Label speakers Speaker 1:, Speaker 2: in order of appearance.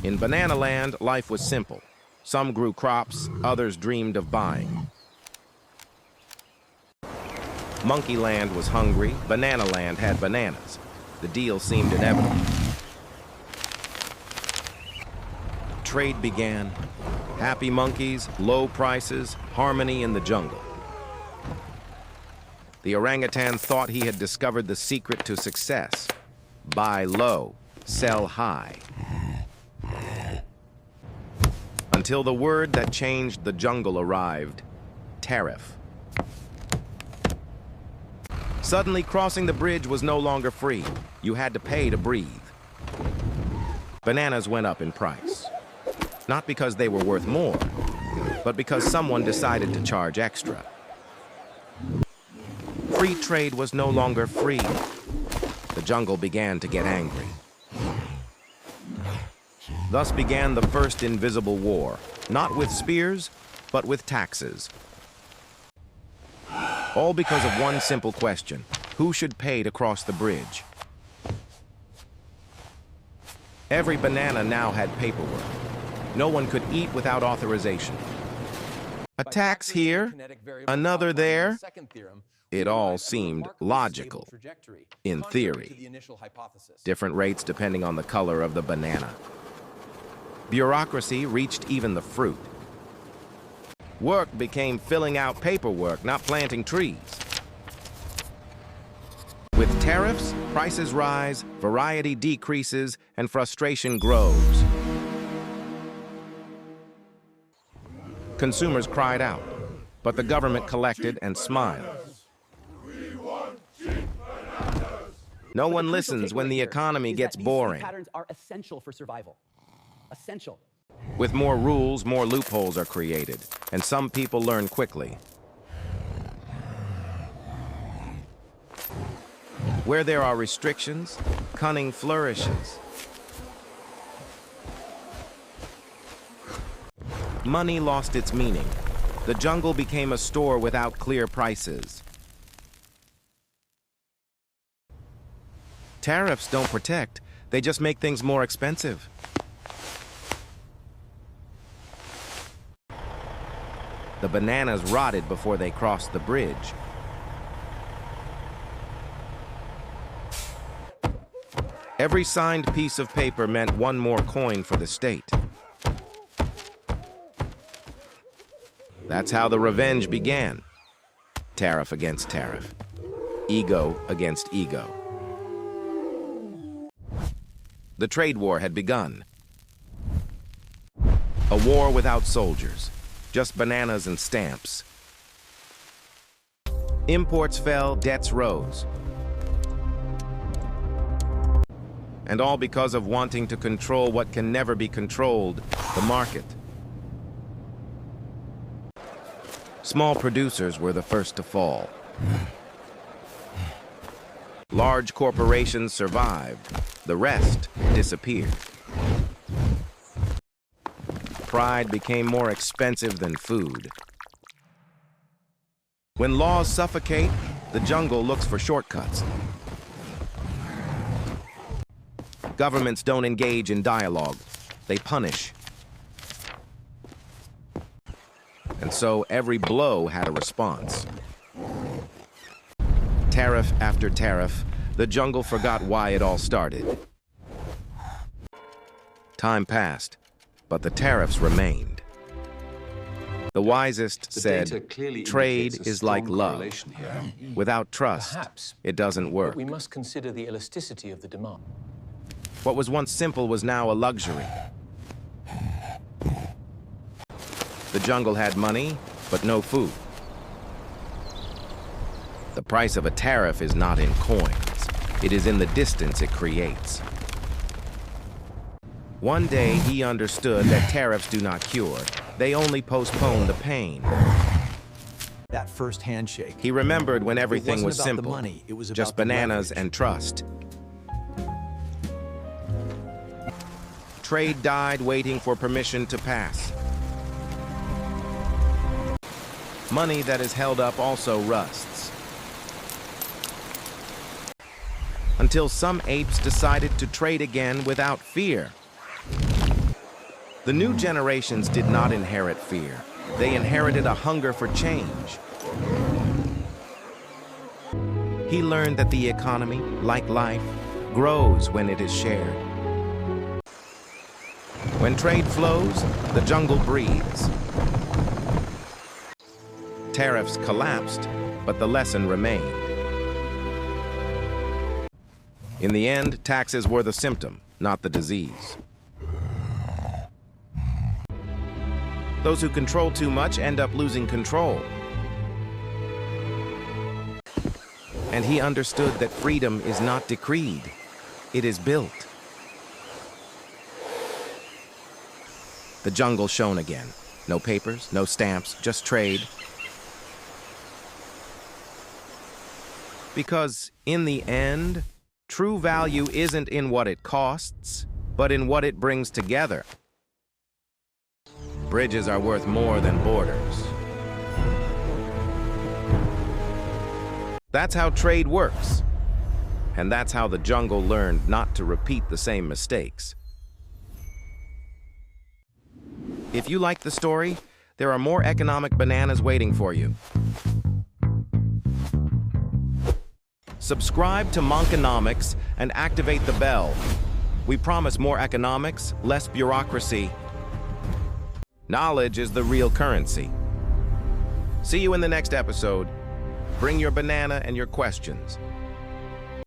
Speaker 1: In Banana Land, life was simple. Some grew crops, others dreamed of buying. Monkey Land was hungry, Banana Land had bananas. The deal seemed inevitable. Trade began. Happy monkeys, low prices, harmony in the jungle. The orangutan thought he had discovered the secret to success. Buy low, sell high. Until the word that changed the jungle arrived: tariff. Suddenly, crossing the bridge was no longer free. You had to pay to breathe. Bananas went up in price. Not because they were worth more, but because someone decided to charge extra. Free trade was no longer free. The jungle began to get angry. Thus began the first invisible war, not with spears, but with taxes. All because of one simple question: who should pay to cross the bridge? Every banana now had paperwork. No one could eat without authorization. A tax here, another there. It all seemed logical, in theory. Different rates depending on the color of the banana. Bureaucracy reached even the fruit. Work became filling out paperwork, not planting trees. With tariffs, prices rise, variety decreases, and frustration grows. Consumers cried out, but the government collected and smiled. No one listens when the economy gets boring.
Speaker 2: Patterns are essential for survival. Essential.
Speaker 1: With more rules, more loopholes are created, and some people learn quickly. Where there are restrictions, cunning flourishes. Money lost its meaning. The jungle became a store without clear prices. Tariffs don't protect, they just make things more expensive. The bananas rotted before they crossed the bridge. Every signed piece of paper meant one more coin for the state. That's how the revenge began. Tariff against tariff. Ego against ego. The trade war had begun. A war without soldiers, just bananas and stamps. Imports fell, debts rose. And all because of wanting to control what can never be controlled, the market. Small producers were the first to fall. Large corporations survived. The rest disappeared. Pride became more expensive than food. When laws suffocate, the jungle looks for shortcuts. Governments don't engage in dialogue. They punish. And so every blow had a response. Tariff after tariff, the jungle forgot why it all started. Time passed, but the tariffs remained. The wisest said, trade is like love. Without trust, it doesn't work.
Speaker 3: But we must consider the elasticity of the demand.
Speaker 1: What was once simple was now a luxury. The jungle had money, but no food. The price of a tariff is not in coins. It is in the distance it creates. One day, he understood that tariffs do not cure. They only postpone the pain.
Speaker 4: That first handshake.
Speaker 1: He remembered when everything was
Speaker 4: about the
Speaker 1: simple.
Speaker 4: money, it was about
Speaker 1: Just
Speaker 4: the
Speaker 1: bananas
Speaker 4: leverage.
Speaker 1: and trust. Trade died waiting for permission to pass. Money that is held up also rusts. Until some apes decided to trade again without fear. The new generations did not inherit fear. They inherited a hunger for change. He learned that the economy, like life, grows when it is shared. When trade flows, the jungle breathes. Tariffs collapsed, but the lesson remained. In the end, taxes were the symptom, not the disease. Those who control too much end up losing control. And he understood that freedom is not decreed, it is built. The jungle shone again. No papers, no stamps, just trade. Because in the end, true value isn't in what it costs, but in what it brings together. Bridges are worth more than borders. That's how trade works. And that's how the jungle learned not to repeat the same mistakes. If you like the story, there are more economic bananas waiting for you. Subscribe to Monkinomics and activate the bell. We promise more economics, less bureaucracy. Knowledge is the real currency. See you in the next episode. Bring your banana and your questions.